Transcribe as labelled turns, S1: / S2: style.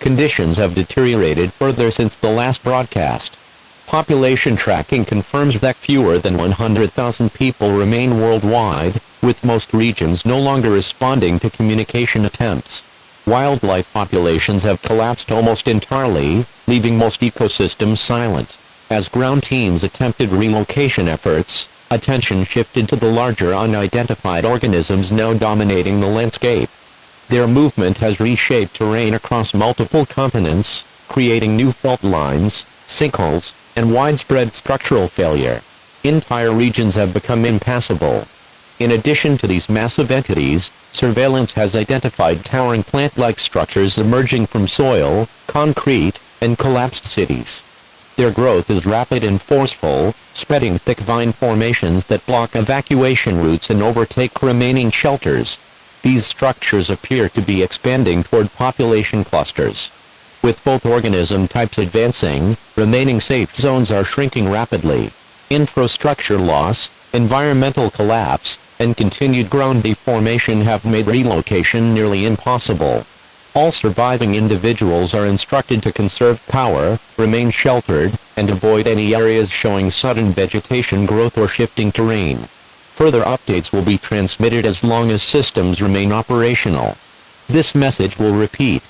S1: conditions have deteriorated further since the last broadcast. Population tracking confirms that fewer than 100,000 people remain worldwide, with most regions no longer responding to communication attempts. Wildlife populations have collapsed almost entirely, leaving most ecosystems silent. As ground teams attempted relocation efforts, attention shifted to the larger unidentified organisms now dominating the landscape. Their movement has reshaped terrain across multiple continents, creating new fault lines, sinkholes, and widespread structural failure. Entire regions have become impassable. In addition to these massive entities, surveillance has identified towering plant-like structures emerging from soil, concrete, and collapsed cities. Their growth is rapid and forceful, spreading thick vine formations that block evacuation routes and overtake remaining shelters. These structures appear to be expanding toward population clusters. With both organism types advancing, remaining safe zones are shrinking rapidly. Infrastructure loss, environmental collapse, and continued ground deformation have made relocation nearly impossible. All surviving individuals are instructed to conserve power, remain sheltered, and avoid any areas showing sudden vegetation growth or shifting terrain. Further updates will be transmitted as long as systems remain operational. This message will repeat.